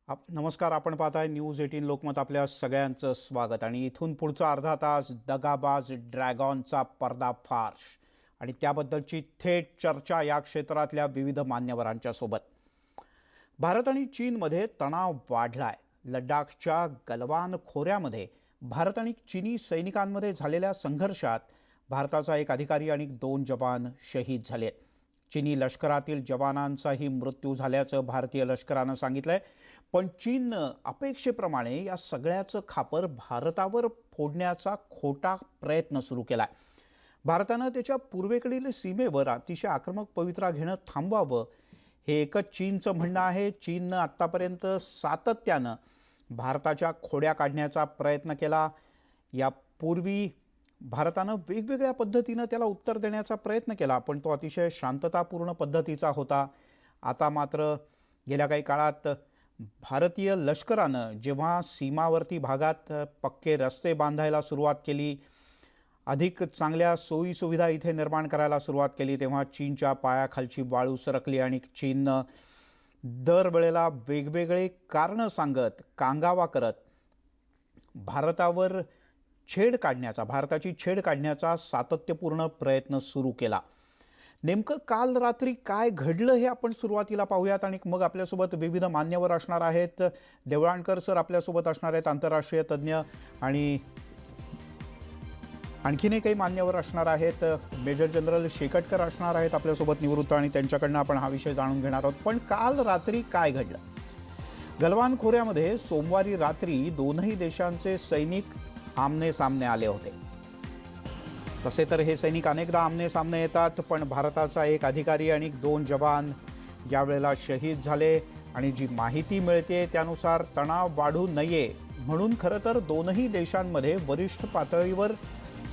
नमस्कार. आपण पाहताय न्यूज 18 लोकमत. आपल्या सगळ्यांचं स्वागत. आणि इथून पुढचा अर्धा तास दगाबाज ड्रॅगॉनचा पर्दाफाश आणि त्याबद्दलची थेट चर्चा या क्षेत्रातल्या विविध मान्यवरांच्या सोबत. भारत आणि चीनमध्ये तणाव वाढलाय. लडाखच्या गलवान खोऱ्यामध्ये भारत आणि चीनी सैनिकांमध्ये झालेल्या संघर्षात भारताचा एक अधिकारी आणि 2 जवान शहीद झाले. चीनी लष्करातील जवानांचाही मृत्यू झाल्याचं भारतीय लष्करानं सांगितलंय. पण चीननं अपेक्षेप्रमाणे या सगळ्याचं खापर भारतावर फोडण्याचा खोटा प्रयत्न सुरू केलाय. भारतानं त्याच्या पूर्वेकडील सीमेवर अतिशय आक्रमक पवित्रा घेणं थांबवावं हे एकच चीनचं म्हणणं आहे. चीननं आत्तापर्यंत सातत्यानं भारताच्या खोड्या काढण्याचा प्रयत्न केला. यापूर्वी भारतानं वेगवेगळ्या पद्धतीनं त्याला उत्तर देण्याचा प्रयत्न केला, पण तो अतिशय शांततापूर्ण पद्धतीचा होता. आता मात्र गेल्या काही काळात भारतीय लष्करानं जेव्हा सीमावर्ती भागात पक्के रस्ते बांधायला सुरुवात केली, अधिक चांगल्या सोयीसुविधा इथे निर्माण करायला सुरुवात केली, तेव्हा चीनच्या पायाखालची वाळू सरकली आणि चीननं दरवेळेला वेगवेगळे कारणं सांगत कांगावा करत भारतावर भारताची छेड काढण्याचा सातत्यपूर्ण प्रयत्न सुरू केला. नेमकं काल रात्री काय घडलं हे आपण सुरुवातीला पाहूयात आणि मग आपल्यासोबत विविध मान्यवर असणार आहेत. देवळाणकर सर आपल्यासोबत असणार आहेत, आंतरराष्ट्रीय तज्ज्ञ, आणि आणखीनही काही मान्यवर असणार आहेत. मेजर जनरल शेकटकर असणार आहेत आपल्यासोबत निवृत्त, आणि त्यांच्याकडनं आपण हा विषय जाणून घेणार आहोत. पण काल रात्री काय घडलं? गलवान खोऱ्यामध्ये सोमवारी रात्री दोनही देशांचे सैनिक आमने सामने आले होते. तसे तर हे सैनिक अनेकदा आमने सामने येतात, पण भारताचा एक अधिकारी आणि 2 जवान यावेळेला शहीद झाले. आणि जी माहिती मिळते त्यानुसार तणाव वाढू नये म्हणून खरं तर दोनही देशांमध्ये वरिष्ठ पातळीवर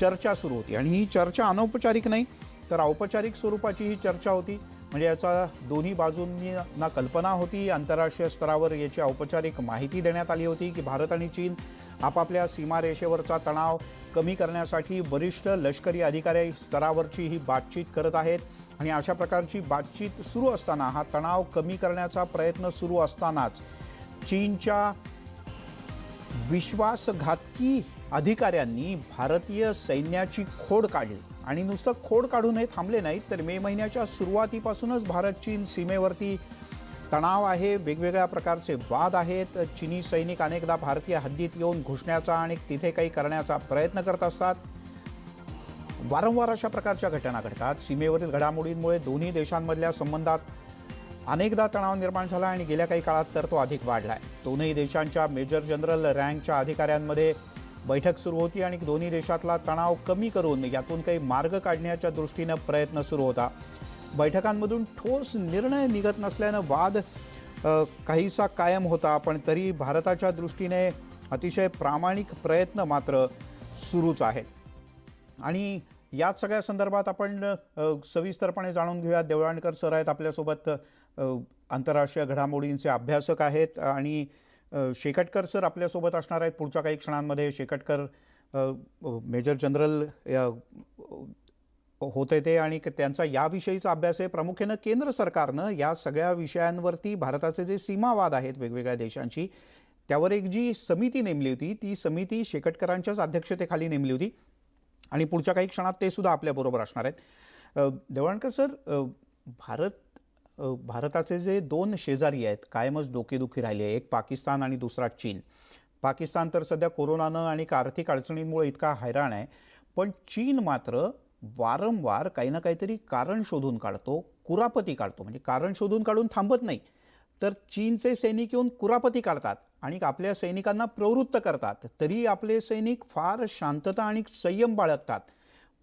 चर्चा सुरू होती. आणि ही चर्चा अनौपचारिक नाही तर औपचारिक स्वरूपाची ही चर्चा होती. म्हणजे याचा दोन्ही बाजूंना कल्पना होती. आंतरराष्ट्रीय स्तरावर याची औपचारिक माहिती देण्यात आली होती की भारत आणि चीन आपापल्या सीमारेषेवरचा तणाव कमी करण्यासाठी वरिष्ठ लष्करी अधिकारी स्तरावरची ही बातचीत करत आहेत. आणि अशा प्रकारची बातचीत सुरू असताना, हा तणाव कमी करण्याचा प्रयत्न सुरू असतानाच चीनच्या विश्वासघातकी अधिकाऱ्यांनी भारतीय सैन्याची खोड काढली. आणि नुसतं खोड काढून हे थांबले नाहीत, तर मे महिन्याच्या सुरुवातीपासूनच भारत चीन सीमेवरती तणाव आहे, वेगवेगळ्या प्रकारचे वाद आहेत. चीनी सैनिक अनेकदा भारतीय हद्दीत येऊन घुसण्याचा आणि तिथे काही करण्याचा प्रयत्न करत असतात. वारंवार अशा प्रकारच्या घटना घडतात. सीमेवरील घडामोडींमुळे दोन्ही देशांमधल्या संबंधात अनेकदा तणाव निर्माण झाला आणि गेल्या काही काळात तर तो अधिक वाढलाय. दोन्ही देशांच्या मेजर जनरल रँकच्या अधिकाऱ्यांमध्ये बैठक सुरू होती आणि दोन्ही देशातला तणाव कमी करून यातून काही मार्ग काढण्याच्या दृष्टीनं प्रयत्न सुरू होता. बैठकांमधून ठोस निर्णय निघत नसल्यानं वाद काहीसा कायम होता, पण तरी भारताच्या दृष्टीने अतिशय प्रामाणिक प्रयत्न मात्र सुरूच आहेत. आणि याच सगळ्या संदर्भात आपण सविस्तरपणे जाणून घेऊया. देवळाणकर सर आहेत आपल्यासोबत, आंतरराष्ट्रीय घडामोडींचे अभ्यासक आहेत. आणि शेकटकर सर आपल्यासोबत असणार आहेत पुढच्या काही क्षणांमध्ये. शेकटकर मेजर जनरल होते ते, आणि त्यांचा याविषयीचा अभ्यास आहे. प्रामुख्यानं केंद्र सरकारनं या सगळ्या विषयांवरती भारताचे जे सीमावाद आहेत वेगवेगळ्या देशांची, त्यावर एक जी समिती नेमली होती, ती समिती शेकटकरांच्याच अध्यक्षतेखाली नेमली होती. आणि पुढच्या काही क्षणात ते सुद्धा आपल्याबरोबर असणार आहेत. देवळाणकर सर, भारताचे जे 2 शेजारी आहेत कायमच डोकेदुखी राहिली आहे, एक पाकिस्तान आणि दुसरा चीन. पाकिस्तान तर सध्या कोरोनानं आणि आर्थिक अडचणींमुळे इतका हैराण आहे, पण चीन मात्र वारंवार काही ना काहीतरी कारण शोधून काढतो, कुरापती काढतो. म्हणजे कारण शोधून काढून थांबत नाही, तर चीनचे सैनिक येऊन कुरापती काढतात आणि आपल्या सैनिकांना प्रवृत्त करतात. तरी आपले सैनिक फार शांतता आणि संयम बाळगतात.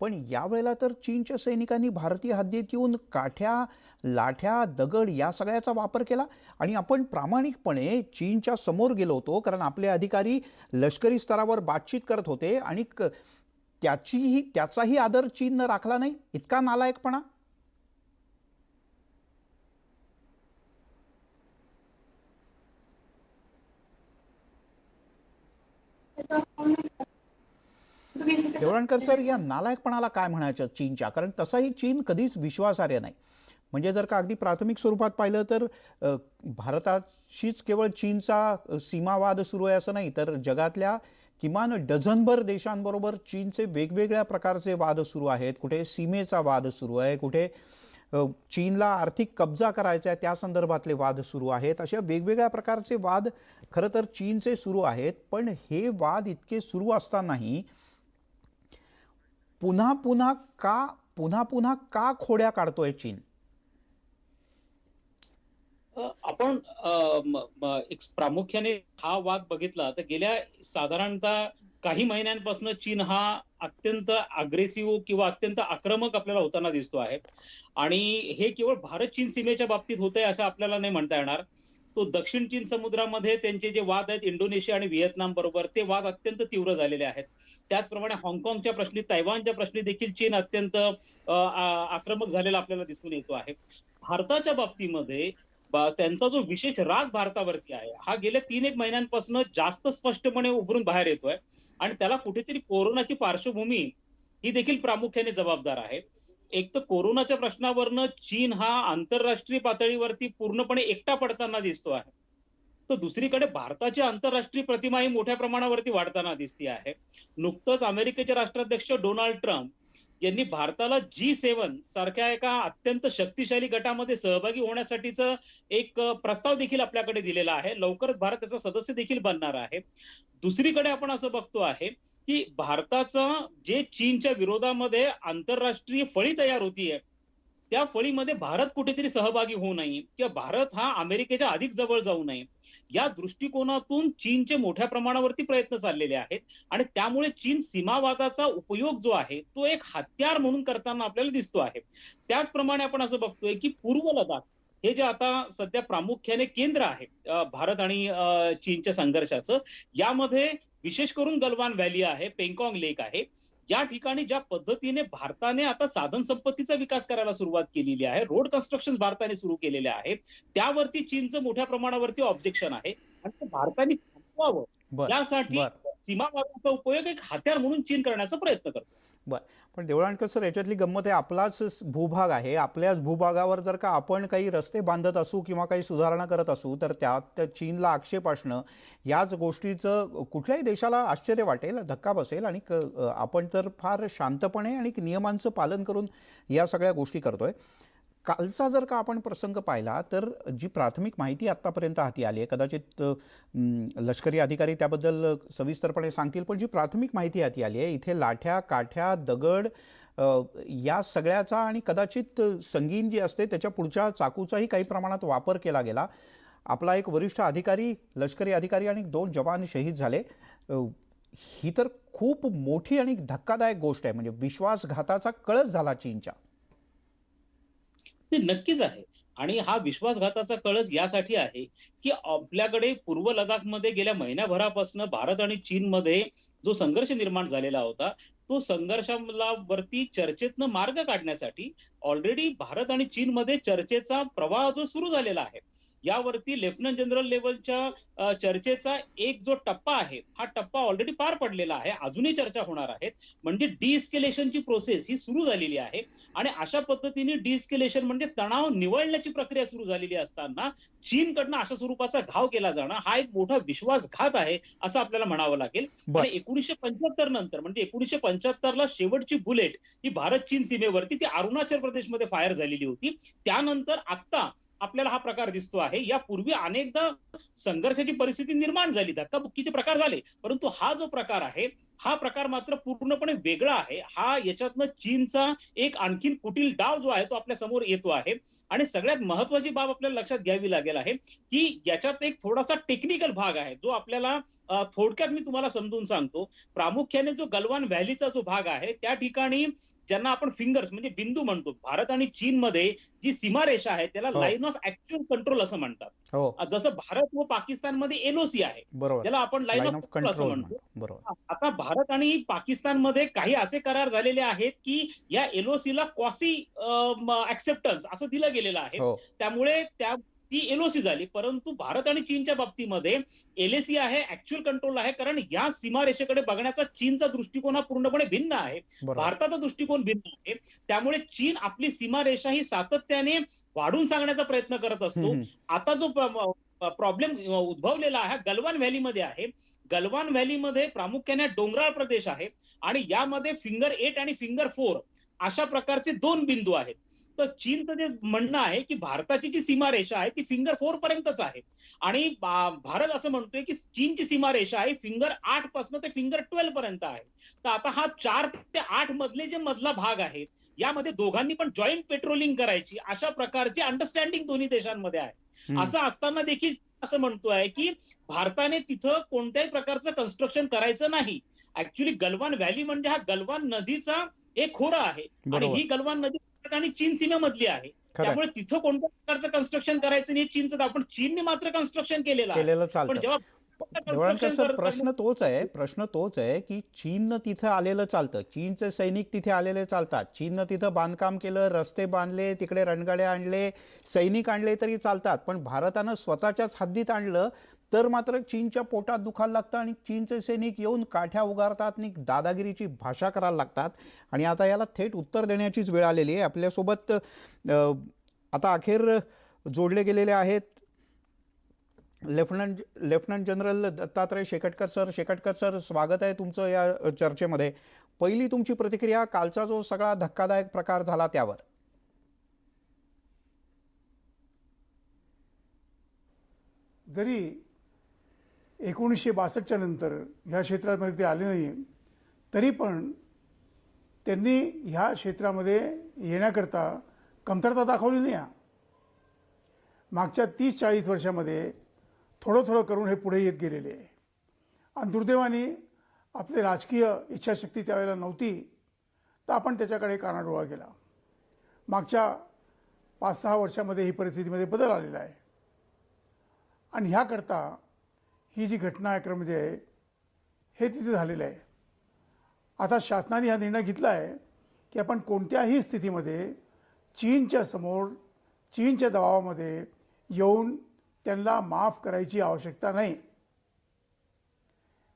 पण यावेळेला तर चीनच्या सैनिकांनी भारतीय हद्दीत येऊन काठ्या, लाठ्या, दगड या सगळ्याचा वापर केला. आणि आपण प्रामाणिकपणे चीनच्या समोर गेलो होतो, कारण आपले अधिकारी लष्करी स्तरावर बातचीत करत होते आणि त्याचाही आदर चीननं राखला नाही. इतका नालायकपणा. देवळाणकर सर, या नालायकपणाला काय म्हणायचं चीनच्या? कारण तसाही चीन कधीच विश्वासार्ह नाही. म्हणजे जर का अगदी प्राथमिक स्वरूपात पाहिलं तर भारताशीच केवळ चीनचा सीमावाद सुरू आहे असं नाही, तर जगातल्या किमान डझनभर देशांबरोबर चीनचे वेगवेगळ्या प्रकारचे वाद सुरू आहेत. कुठे सीमेचा वाद सुरू आहे, कुठे चीनला आर्थिक कब्जा करायचा आहे त्या संदर्भातले वाद सुरू आहेत. अशा वेगवेगळ्या प्रकारचे वाद खरं तर चीनचे सुरू आहेत. पण हे वाद इतके सुरू असतानाही पुन्हा पुन्हा का खोड्या काढतोय चीन? आपण एक प्रामुख्याने हा वाद बघितला तर गेल्या साधारणतः काही महिन्यांपासून चीन हा अत्यंत अग्रेसिव्ह किंवा अत्यंत आक्रमक आपल्याला होताना दिसतो आहे. आणि हे केवळ भारत चीन सीमेच्या बाबतीत होत आहे असं आपल्याला नाही म्हणता येणार. तो दक्षिण चीन समुद्रामध्ये त्यांचे जे वाद आहेत इंडोनेशिया आणि व्हिएतनाम बरोबर, ते वाद अत्यंत तीव्र झालेले आहेत. त्याचप्रमाणे हाँगकाँगच्या प्रश्नी, तैवानच्या प्रश्नी देखील चीन अत्यंत आक्रमक झालेला आपल्याला दिसून येतो आहे. भारताच्या बाबतीमध्ये त्यांचा जो विशेष राग भारतावरती आहे हा गेल्या 3-1 महिन्यांपासून जास्त स्पष्टपणे उभरून बाहेर येतोय. आणि त्याला कुठेतरी कोरोनाची पार्श्वभूमी ही देखील प्रामुख्याने जबाबदार आहे. एक तर कोरोनाच्या प्रश्नावरनं चीन हा आंतरराष्ट्रीय पातळीवरती पूर्णपणे एकटा पडताना दिसतो आहे. तर दुसरीकडे भारताची आंतरराष्ट्रीय प्रतिमा ही मोठ्या प्रमाणावरती वाढताना दिसते आहे. नुकतंच अमेरिकेचे राष्ट्राध्यक्ष डोनाल्ड ट्रम्प यांनी भारताला G7 सारख्या एका अत्यंत शक्तिशाली गटामध्ये सहभागी होण्यासाठीचं एक प्रस्ताव देखील आपल्याकडे दिलेला आहे. लवकरच भारत त्याचा सदस्य देखील बनणार आहे. दुसरीकडे आपण असं बघतो आहे की भारताचं जे चीनच्या विरोधामध्ये आंतरराष्ट्रीय फळी तयार होतीये, त्या फळीमध्ये भारत कुठेतरी सहभागी होऊ नये किंवा भारत हा अमेरिकेच्या अधिक जवळ जाऊ नये, या दृष्टिकोनातून चीनचे मोठ्या प्रमाणावरती प्रयत्न चाललेले आहेत. आणि त्यामुळे चीन सीमावादाचा उपयोग जो आहे तो एक हत्यार म्हणून करताना आपल्याला दिसतो आहे. त्याचप्रमाणे आपण असं बघतोय की पूर्व लडाख हे जे आता सध्या प्रामुख्याने केंद्र आहे भारत आणि चीनच्या संघर्षाचं, यामध्ये विशेष करून गलवान व्हॅली आहे, पेंगॉंग लेक आहे, या ठिकाणी ज्या पद्धतीने भारताने आता साधन संपत्तीचा विकास करायला सुरुवात केलेली आहे, रोड कन्स्ट्रक्शन भारताने सुरू केलेले आहे, त्यावरती चीनचं मोठ्या प्रमाणावरती ऑब्जेक्शन आहे. आणि ते भारताने थांबवावं यासाठी सीमावादाचा उपयोग एक हत्यार म्हणून चीन करण्याचा प्रयत्न करतो. बरं, पण देवळाणकर सर, याच्यातली गंमत आहे, आपलाच भूभाग आहे, आपल्याच भूभागावर जर का आपण काही रस्ते बांधत असू किंवा काही सुधारणा करत असू तर त्यात चीनला आक्षेप असणं, याच गोष्टीचं कुठल्याही देशाला आश्चर्य वाटेल, धक्का बसेल. आणि आपण तर फार शांतपणे आणि नियमांचं पालन करून या सगळ्या गोष्टी करतोय. कालचा जर का आपण प्रसंग पाहिला तर जी प्राथमिक माहिती आत्तापर्यंत हाती आली आहे, कदाचित लष्करी अधिकारी त्याबद्दल सविस्तरपणे सांगतील, पण जी प्राथमिक माहिती हाती आली आहे, इथे लाठ्या, काठ्या, दगड या सगळ्याचा आणि कदाचित संगीन जी असते त्याच्या पुढच्या चाकूचाही काही प्रमाणात वापर केला गेला. आपला एक वरिष्ठ अधिकारी, लष्करी अधिकारी आणि 2 जवान शहीद झाले. ही तर खूप मोठी आणि धक्कादायक गोष्ट आहे. म्हणजे विश्वासघाताचा कळस झाला चीनच्या. ते नक्कीच आहे. आणि हा विश्वासघाताचा कळस यासाठी आहे की आपल्याकडे पूर्व लडाखमध्ये गेल्या महिन्याभरापासून भारत आणि चीनमध्ये जो संघर्ष निर्माण झालेला होता, तो संघर्षाला वरती चर्चेतनं मार्ग काढण्यासाठी ऑलरेडी भारत आणि चीनमध्ये चर्चेचा प्रवाह जो सुरू झालेला आहे, यावरती लेफ्टनंट जनरल लेवलच्या चर्चेचा एक जो टप्पा आहे, हा टप्पा ऑलरेडी पार पडलेला आहे. अजूनही चर्चा होणार आहेत. म्हणजे डिएस्केलेशनची प्रोसेस ही सुरू झालेली आहे. आणि अशा पद्धतीने डिएस्केलेशन म्हणजे तणाव निवळण्याची प्रक्रिया सुरू झालेली असताना चीनकडनं अशा स्वरूपाचा घाव केला जाणं हा एक मोठा विश्वासघात आहे असं आपल्याला म्हणावं लागेल. आणि 1975 नंतर म्हणजे 1975ला शेवटची बुलेट ही भारत चीन सीमेवरती ती अरुणाचल प्रदेशमध्ये फायर झालेली होती. त्यानंतर आता आपल्याला हा प्रकार दिसतो आहे. यापूर्वी अनेकदा संघर्षाची परिस्थिती निर्माण झाली, धक्काबुक्कीचे प्रकार झाले, परंतु हा जो प्रकार आहे हा प्रकार मात्र पूर्णपणे वेगळा आहे. हा याच्यातनं चीनचा एक आणखीन कुटील डाव जो आहे तो आपल्या समोर येतो आहे. आणि सगळ्यात महत्वाची बाब आपल्याला लक्षात घ्यावी लागेल आहे की याच्यात एक थोडासा टेक्निकल भाग आहे जो आपल्याला थोडक्यात मी तुम्हाला समजून सांगतो. प्रामुख्याने जो गलवान व्हॅलीचा जो भाग आहे त्या ठिकाणी ज्यांना आपण फिंगर्स म्हणजे बिंदू म्हणतो, भारत आणि चीन मध्ये जी सीमारेषा आहे त्याला लाईन ऑफ ऍक्च्युअल कंट्रोल असं म्हणतात. जसं भारत व पाकिस्तानमध्ये एलओसी आहे त्याला आपण लाईन ऑफ कंट्रोल असं म्हणतो. आता भारत आणि पाकिस्तानमध्ये काही असे करार झालेले आहेत की या एलओसी ला क्वासी ऍक्सेप्टन्स असं दिलं गेलेलं आहे. त्यामुळे ती एलओसी झाली. परंतु भारत आणि चीनच्या बाबतीमध्ये एलएसी आहे, ऍक्च्युअल कंट्रोल आहे. कारण या सीमारेषेकडे बघण्याचा चीनचा दृष्टिकोन हा पूर्णपणे भिन्न आहे, बरोबर. भारताचा दृष्टिकोन भिन्न आहे. त्यामुळे चीन आपली सीमारेषा ही सातत्याने वाढून सांगण्याचा प्रयत्न करत असतो. आता जो प्रॉब्लेम उद्भवलेला आहे गलवान व्हॅलीमध्ये आहे. गलवान व्हॅलीमध्ये प्रामुख्याने डोंगराळ प्रदेश आहे आणि यामध्ये फिंगर 8 आणि फिंगर 4 अशा प्रकारचे 2 बिंदू आहेत. तर चीनचं जे म्हणणं आहे की भारताची जी सीमारेषा आहे ती फिंगर 4 पर्यंतच आहे आणि भारत असं म्हणतोय की चीनची सीमारेषा आहे फिंगर 8 पासून ते फिंगर 12 पर्यंत आहे. तर आता हा 4 ते 8 मधले जे मधला भाग आहे यामध्ये दोघांनी पण जॉईंट पेट्रोलिंग करायची अशा प्रकारची अंडरस्टँडिंग दोन्ही देशांमध्ये आहे. असं असताना देखील असं म्हणतोय की भारताने तिथं कोणत्याही प्रकारचं कन्स्ट्रक्शन करायचं नाही. ऍक्च्युली गलवान व्हॅली म्हणजे हा गलवान नदीचा एक खोरा आहे आणि ही गलवान नदी भारत आणि चीन सीमेमधली आहे. त्यामुळे तिथं कोणत्या प्रकारचं कन्स्ट्रक्शन करायचं नाही चीनचं दाव. पण चीनने मात्र कन्स्ट्रक्शन केलेलं आहे. पण जेव्हा देवाळकर सर, प्रश्न कन्स्ट्रक्शन तोच आहे की चीननं तिथं आलेलं चालतं, चीनचे सैनिक तिथे आलेले चालतात, चीननं तिथं बांधकाम केलं, रस्ते बांधले, तिकडे रणगाड्या आणले, सैनिक आणले तरी चालतात. पण भारतानं स्वतःच्याच हद्दीत आणलं तर मात्र चीनच्या पोटात दुखायला लागतं आणि चीनचे सैनिक येऊन काठ्या उगारतात आणि दादागिरीची भाषा करायला लागतात. आणि आता याला थेट उत्तर देण्याचीच वेळ आलेली आहे. आपल्यासोबत आता अखेर जोडले गेलेले आहेत lieutenant general Dattatray Shekatkar sir. Shekatkar sir, स्वागत आहे तुमचं या चर्चेमध्ये. पहिली तुमची प्रतिक्रिया कालचा जो सगळा धक्कादायक प्रकार झाला त्यावर. जरी 1962च्या नंतर ह्या क्षेत्रामध्ये ते आले नाही, तरी पण त्यांनी ह्या क्षेत्रामध्ये येण्याकरता कमतरता दाखवली नाही. मागच्या 30-40 वर्षामध्ये थोडं थोडं करून हे पुढे येत गेलेले आहे. आणि दुर्दैवाने आपली राजकीय इच्छाशक्ती त्यावेळेला नव्हती, तर आपण त्याच्याकडे कानाडोळा केला. मागच्या 5-6 वर्षामध्ये ही परिस्थितीमध्ये बदल आलेला आहे. आणि ह्याकरता ही जी घटनाक्रम जे आहे हे तिथे झालेलं आहे. आता शासनाने हा निर्णय घेतला आहे की आपण कोणत्याही स्थितीमध्ये चीनच्या समोर चीनच्या दबावामध्ये येऊन त्यांना माफ करायची आवश्यकता नाही.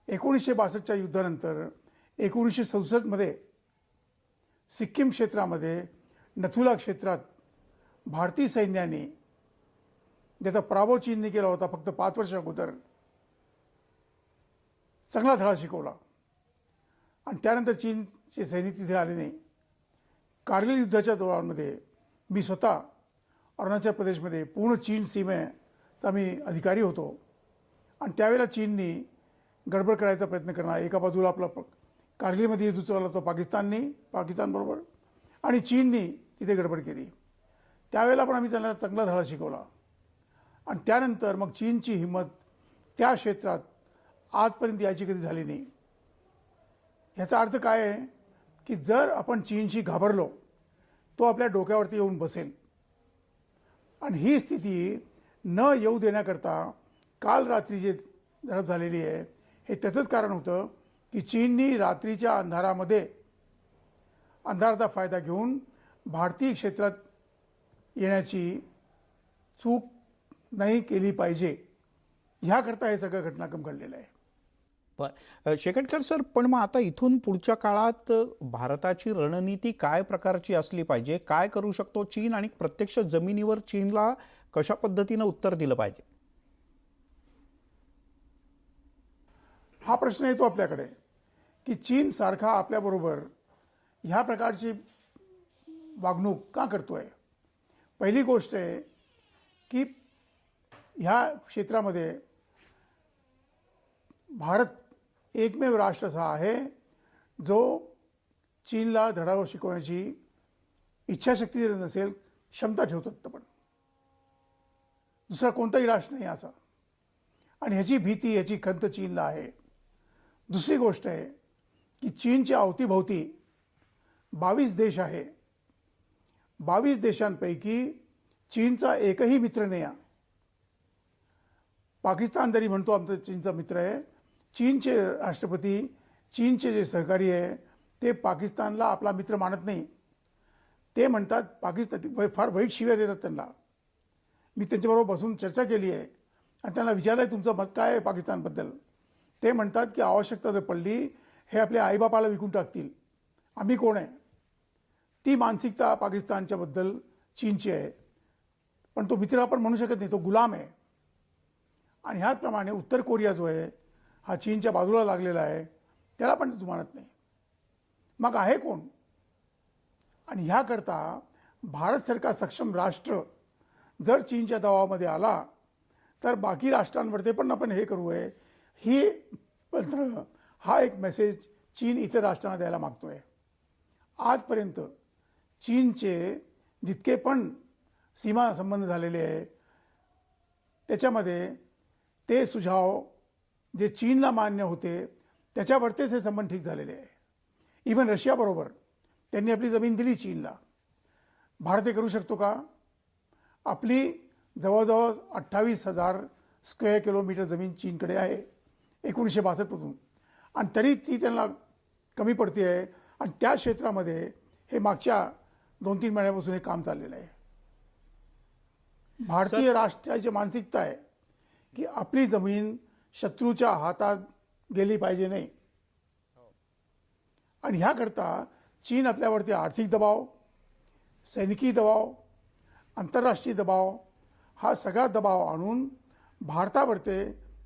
1962च्या युद्धानंतर 1967मध्ये सिक्कीम क्षेत्रामध्ये नथुला क्षेत्रात भारतीय सैन्याने ज्याचा पराभव चीनने केला होता फक्त 5 वर्ष अगोदर, चांगला धडा शिकवला. आणि त्यानंतर चीनचे सैनिक तिथे आले नाही. कारगिल युद्धाच्या दौरामध्ये मी स्वतः अरुणाचल प्रदेशमध्ये पूर्ण चीन सीमेचा मी अधिकारी होतो. आणि त्यावेळेला चीननी गडबड करायचा प्रयत्न करणार. एका बाजूला आपला कारगिलमध्ये युद्ध चालला होता पाकिस्तानबरोबर, आणि चीननी तिथे गडबड केली. त्यावेळेला पण आम्ही त्यांना चांगला धडा शिकवला. आणि त्यानंतर मग चीनची हिंमत त्या क्षेत्रात आजपर्यंत याची कधी झाली नाही. ह्याचा अर्थ काय आहे की जर आपण चीनशी घाबरलो तो आपल्या डोक्यावरती येऊन बसेल. आणि ही स्थिती न येऊ देण्याकरता काल रात्री जे झडप झालेली आहे हे त्याचंच कारण होतं की चीननी रात्रीच्या अंधाराचा फायदा घेऊन भारतीय क्षेत्रात येण्याची चूक नाही केली पाहिजे, ह्याकरता हे सगळं घटनाक्रम घडलेलं आहे. पण शेकटकर सर, पण मग आता इथून पुढच्या काळात भारताची रणनीती काय प्रकारची असली पाहिजे? काय करू शकतो चीन आणि प्रत्यक्ष जमिनीवर चीनला कशा पद्धतीनं उत्तर दिलं पाहिजे? हा प्रश्न येतो आपल्याकडे की चीन सारखा आपल्याबरोबर ह्या प्रकारची वागणूक का करतोय. पहिली गोष्ट आहे की ह्या क्षेत्रामध्ये भारत एकमेव राष्ट्र असा आहे जो चीनला धडा शिकवण्याची इच्छाशक्ती जरी नसेल क्षमता ठेवतात, पण दुसरा कोणताही राष्ट्र नाही असा. आणि ह्याची भीती ह्याची खंत चीनला आहे. दुसरी गोष्ट आहे की चीनच्या अवतीभोवती 22 देश आहे. 22 देशांपैकी चीनचा एकही मित्र नाही. पाकिस्तान तरी म्हणतो आमचा चीनचा मित्र आहे. चीनचे राष्ट्रपती, चीनचे जे सहकारी आहे ते पाकिस्तानला आपला मित्र मानत नाही. ते म्हणतात पाकिस्तान फार वाईट शिव्या देतात त्यांना. मी त्यांच्याबरोबर बसून चर्चा केली आहे आणि त्यांना विचारलं आहे तुमचं मत काय आहे पाकिस्तानबद्दल. ते म्हणतात की आवश्यकता जर पडली हे आपल्या आईबापाला विकून टाकतील, आम्ही कोण आहे. ती मानसिकता पाकिस्तानच्या बद्दल चीनची आहे. पण तो मित्र आपण म्हणू शकत नाही, तो गुलाम आहे. आणि ह्याचप्रमाणे उत्तर कोरिया जो आहे हा चीनच्या बाजूला लागलेला आहे, त्याला पण जुमानत नाही. मग आहे कोण. आणि ह्याकरता भारतसारखा सक्षम राष्ट्र जर चीनच्या दबावामध्ये आला तर बाकी राष्ट्रांवरती पण आपण हे करू आहे, ही हा एक मेसेज चीन इतर राष्ट्रांना द्यायला मागतोय. आजपर्यंत चीनचे जितके पण सीमा संबंध झालेले आहे त्याच्यामध्ये ते सुझाव जे चीनला मान्य होते त्याच्यावरतीच हे संबंध ठीक झालेले आहे. इव्हन रशियाबरोबर त्यांनी आपली जमीन दिली चीनला. भारत हे करू शकतो का. आपली जवळजवळ 28,000 स्क्वेअर किलोमीटर जमीन चीनकडे आहे 1962 पासून, आणि तरी ती त्यांना कमी पडते आहे. आणि त्या क्षेत्रामध्ये हे मागच्या 2-3 महिन्यापासून हे काम चाललेलं आहे. भारतीय राष्ट्राची मानसिकता आहे की आपली जमीन शत्रूच्या हातात गेली पाहिजे नाही. आणि ह्याकरता चीन आपल्यावरती आर्थिक दबाव, सैनिकी दबाव, आंतरराष्ट्रीय दबाव हा सगळा दबाव आणून भारतावरती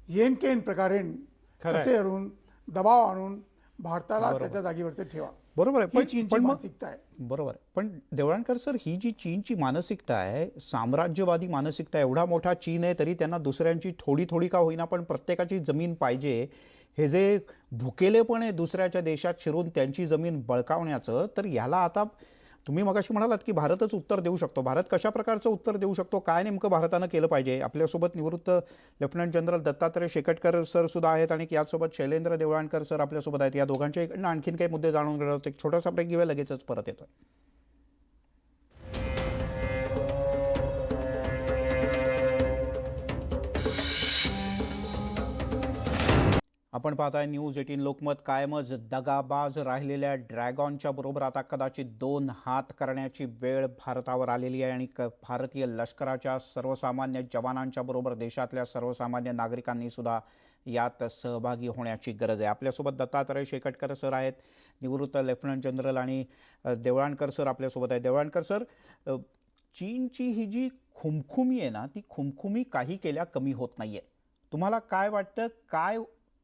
येनकेन प्रकारे कसे आणून दबाव आणून भारताला त्याच्या जागेवरती ठेवा. बरोबर आहे. ही चीनची मानसिकता आहे. बरोबर आहे. पण देवळणकर सर, ही जी चीनची मानसिकता आहे, साम्राज्यवादी मानसिकता आहे. एवढा मोठा चीन आहे तरी त्यांना दुसऱ्यांची थोडी थोडी का होईना पण प्रत्येकाची जमीन पाहिजे, हे जे भुकेलेपण आहे दुसऱ्याच्या देशात शिरून त्यांची जमीन बळकावण्याचं, तर याला आता तुम्ही मगाशी म्हणालात की भारतच उत्तर देऊ शकतो. भारत कशा प्रकारचं उत्तर देऊ शकतो, काय नेमकं भारतानं केलं पाहिजे. आपल्यासोबत निवृत्त lieutenant general Dattatray Shekatkar sir सुद्धा आहेत आणि याचसोबत शैलेंद्र देवळणकर सर आपल्यासोबत आहेत. या दोघांच्या इकडनं आणखीन काही मुद्दे जाणून घेणार आहोत. एक छोटासा ब्रेक घेऊया, लगेचच परत येतोय. आपण पाहताय न्यूज 18 लोकमत. कायमच दगाबाज राहिलेल्या ड्रॅगॉनच्या बरोबर आता कदाचित 2 हात करण्याची वेळ भारतावर आलेली आहे आणि भारतीय लष्कराच्या सर्वसामान्य जवानांच्या बरोबर देशातल्या सर्वसामान्य नागरिकांनी सुद्धा यात सहभागी होण्याची गरज आहे. आपल्यासोबत दत्तात्रय शेकटकर सर आहेत, निवृत्त लेफ्टनंट जनरल, आणि देवळणकर सर आपल्यासोबत आहेत. देवळणकर सर, चीनची ही जी खुमखुमी आहे ना, ती खुमखुमी काही केल्या कमी होत नाहीये. तुम्हाला काय वाटतं, काय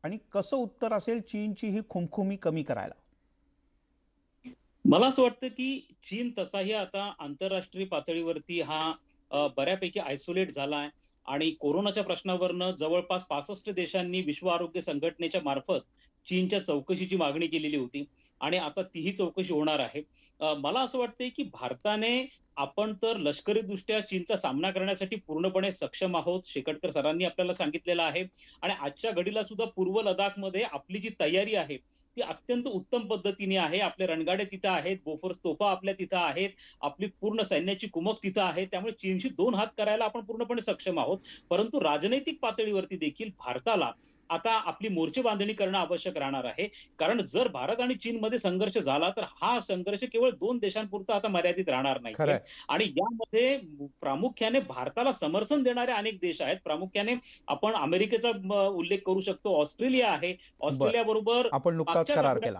आणि कसं उत्तर असेल चीनची ही खुमखुमी कमी करायला. मला असं वाटतं की चीन तसाही आता आंतरराष्ट्रीय पातळीवरती हा बऱ्यापैकी आयसोलेट झालाय आणि कोरोनाच्या प्रश्नावरनं जवळपास 65 देशांनी विश्व आरोग्य संघटनेच्या मार्फत चीनच्या चौकशीची मागणी केलेली होती आणि आता तीही चौकशी होणार आहे. मला असं वाटतंय की भारताने आपण तर लष्करी दृष्ट्या चीनचा सामना करण्यासाठी पूर्णपणे सक्षम आहोत, शेकटकर सरांनी आपल्याला सांगितलेलं आहे. आणि आजच्या घडीला सुद्धा पूर्व लडाखमध्ये आपली जी तयारी आहे ती अत्यंत उत्तम पद्धतीने आहे. आपले रणगाडे तिथं आहेत, बोफोर्स तोफा आपल्या तिथं आहेत, आपली पूर्ण सैन्याची कुमक तिथं आहे. त्यामुळे चीनशी 2 हात करायला आपण पूर्णपणे सक्षम आहोत. परंतु राजनैतिक पातळीवरती देखील भारताला आता आपली मोर्चे बांधणी करणं आवश्यक राहणार आहे. कारण जर भारत आणि चीनमध्ये संघर्ष झाला तर हा संघर्ष केवळ 2 देशांपुरता आता मर्यादित राहणार नाही. आणि यामध्ये प्रामुख्याने भारताला समर्थन देणारे अनेक देश आहेत. प्रामुख्याने आपण अमेरिकेचा उल्लेख करू शकतो, ऑस्ट्रेलिया आहे. ऑस्ट्रेलिया बरोबर आपण नुकताच करार केला,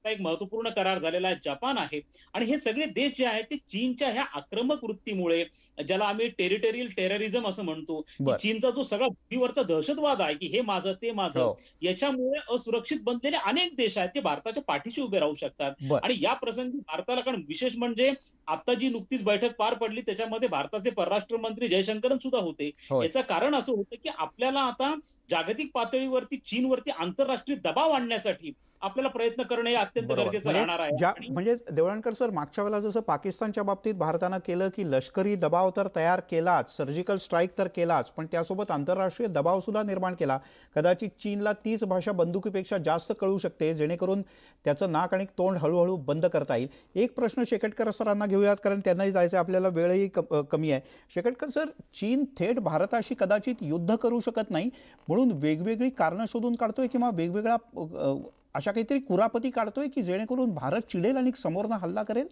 एक महत्वपूर्ण करार झालेला आहे. जपान आहे. आणि हे सगळे देश जे आहेत ते चीनच्या ह्या आक्रमक वृत्तीमुळे, ज्याला आम्ही टेरिटोरियल टेररिझम असं म्हणतो, की चीनचा जो सगळा भूमीवरचा दहशतवाद आहे की हे माझं ते माझं, याच्यामुळे असुरक्षित बनलेले अनेक देश आहेत ते भारताच्या पाठीशी उभे राहू शकतात. आणि या प्रसंगी भारताला, कारण विशेष म्हणजे आता जी नुकतीच बैठक पार पडली त्याच्यामध्ये भारताचे परराष्ट्र मंत्री जयशंकरन सुद्धा होते. याचं कारण असं होतं की आपल्याला आता जागतिक पातळीवरती चीनवरती आंतरराष्ट्रीय दबाव आणण्यासाठी आपल्याला प्रयत्न करणे अत्यंत गरजेचं राहणार आहे. म्हणजे देवळणकर सर, मागच्या वेळेला जसं पाकिस्तानच्या बाबतीत भारतानं केलं की लष्करी दबाव तर तयार केलाच, सर्जिकल स्ट्राईक तर केलाच, पण त्यासोबत आंतरराष्ट्रीय दबाव सुद्धा निर्माण केला. कदाचित चीनला तीच भाषा बंदुकीपेक्षा जास्त कळू शकते, जेणेकरून त्याचं नाक आणि तोंड हळूहळू बंद करता येईल. एक प्रश्न शेकटकर सरांना घेऊयात, कारण त्यांनाही जायचं, आपल्याला वेळही कमी आहे. शेकटकर सर, चीन थेट भारताशी कदाचित युद्ध करू शकत नाही म्हणून वेगवेगळी कारणं शोधून काढतोय किंवा वेगवेगळ्या अशा काहीतरी कुरापती काढतोय की जेणेकरून भारत चिडेल आणि समोरनं हल्ला करेल.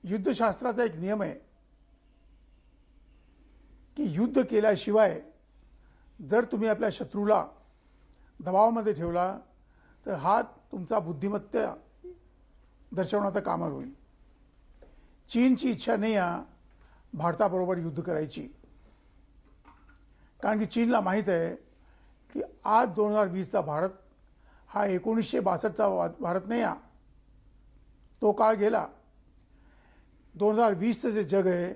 युद्धशास्त्राचा एक नियम आहे की युद्ध केल्याशिवाय जर तुम्ही आपल्या शत्रूला दबावामध्ये ठेवला तर हा तुमचा बुद्धिमत्ता दर्शवण्याचं कामावर होईल. चीनची इच्छा नाही आहे भारताबरोबर युद्ध करायची, कारण की चीनला माहीत आहे की आज 2020चा भारत हा 1962चा भारत नाही आहे. तो काळ गेला. 2020चं जे जग आहे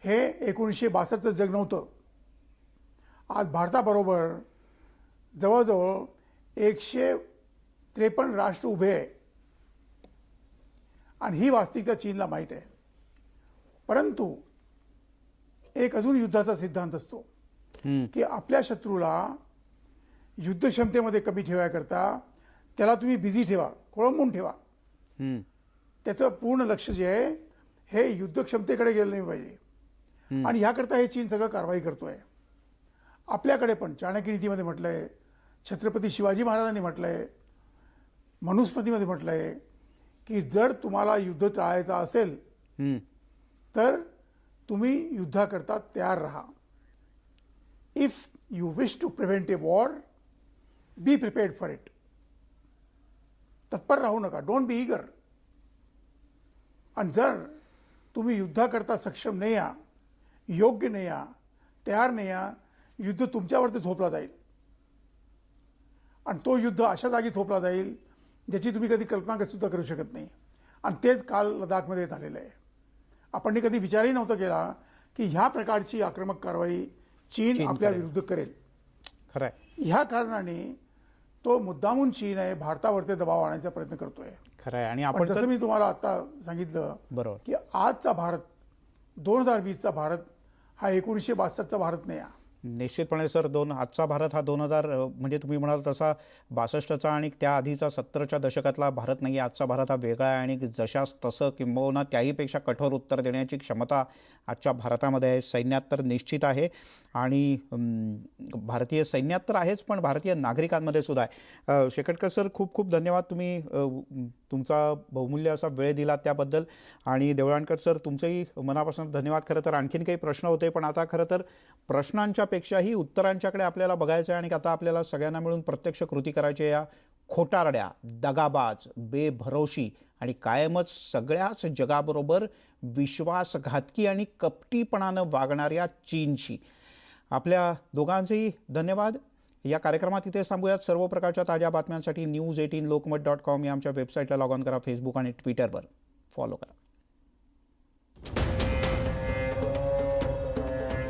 हे 1962चं जग नव्हतं. आज भारताबरोबर जवळजवळ 153 राष्ट्र उभे आहे आणि ही वास्तविकता चीनला माहीत आहे. परंतु एक अजून युद्धाचा सिद्धांत असतो की आपल्या शत्रूला युद्धक्षमतेमध्ये कमी ठेवायकरता त्याला तुम्ही बिझी ठेवा, खोळंबून ठेवा. त्याचं पूर्ण लक्ष जे आहे हे युद्धक्षमतेकडे गेलं नाही पाहिजे. आणि ह्याकरता हे चीन सगळं कारवाई करतोय. आपल्याकडे पण चाणक्य नीतीमध्ये म्हटलंय, छत्रपती शिवाजी महाराजांनी म्हटलंय, मनुस्मृतीमध्ये म्हटलंय की जर तुम्हाला युद्ध टाळायचं असेल तर तुम्ही युद्धाकरता तयार राहा. If you wish to prevent a war, be prepared for it. तत्पर राहू नका, डोंट बी ईगर. आणि जर तुम्ही युद्धाकरता सक्षम नाही आहात, योग्य नाही आहात, तयार नाही आहात, युद्ध तुमच्यावरती थोपला जाईल. आणि तो युद्ध अशा जागी थोपला जाईल ज्याची तुम्ही कधी कल्पना सुद्धा करू शकत नाही. आणि तेच काल लडाखमध्ये झालेलं आहे. आपण कधी विचारही नव्हता केला की ह्या प्रकारची आक्रमक कारवाई चीन आपल्या विरुद्ध करेल. खरंय. ह्या कारणाने तो मुद्दामून चीन आहे भारतावरती दबाव आणण्याचा प्रयत्न करतोय. खरंय. आणि पण आपण जसं मी तुम्हाला आता सांगितलं बरोबर की आजचा भारत 2020चा भारत हा 1962चा भारत नाही आहे. निश्चितपणे सर, आजचा भारत हा 2000 म्हणजे तुम्ही म्हणाल तसा 62चा आणि त्या आधीचा 70च्या दशकातला भारत नाही. आजचा भारत हा वेगळा आहे आणि जशास तसं किंबहुना त्याहीपेक्षा कठोर उत्तर देण्याची क्षमता आजच्या भारतामध्ये आहे. सैन्यात तर निश्चित आहे आणि भारतीय सैन्यात तर आहेच, पण भारतीय नागरिकांमध्ये सुद्धा आहे. शेकटकर सर, खूप खूप धन्यवाद. तुम्ही तुमचा बहुमूल्य असा वेळ दिला त्याबद्दल. आणि देवळाणकर सर, तुमचंही मनापासून धन्यवाद. खरं तर आणखीन काही प्रश्न होते, पण आता खरं तर प्रश्नांच्या पेक्षाही उत्तरांच्याकडे आपल्याला बघायचं आहे. आणि आता आपल्याला सगळ्यांना मिळून प्रत्यक्ष कृती करायची. या खोटारड्या, दगाबाज, बेभरोशी आणि कायमच सगळ्याच जगाबरोबर विश्वासघातकी आणि कपटीपणानं वागणाऱ्या चीनशी. आपल्या दोघांचेही धन्यवाद. या कार्यक्रमात इथे थांबूयात. सर्व प्रकारच्या ताज्या बातम्यांसाठी news18lokmat.com या आमच्या वेबसाईटला लॉग ऑन करा. फेसबुक आणि ट्विटरवर फॉलो करा.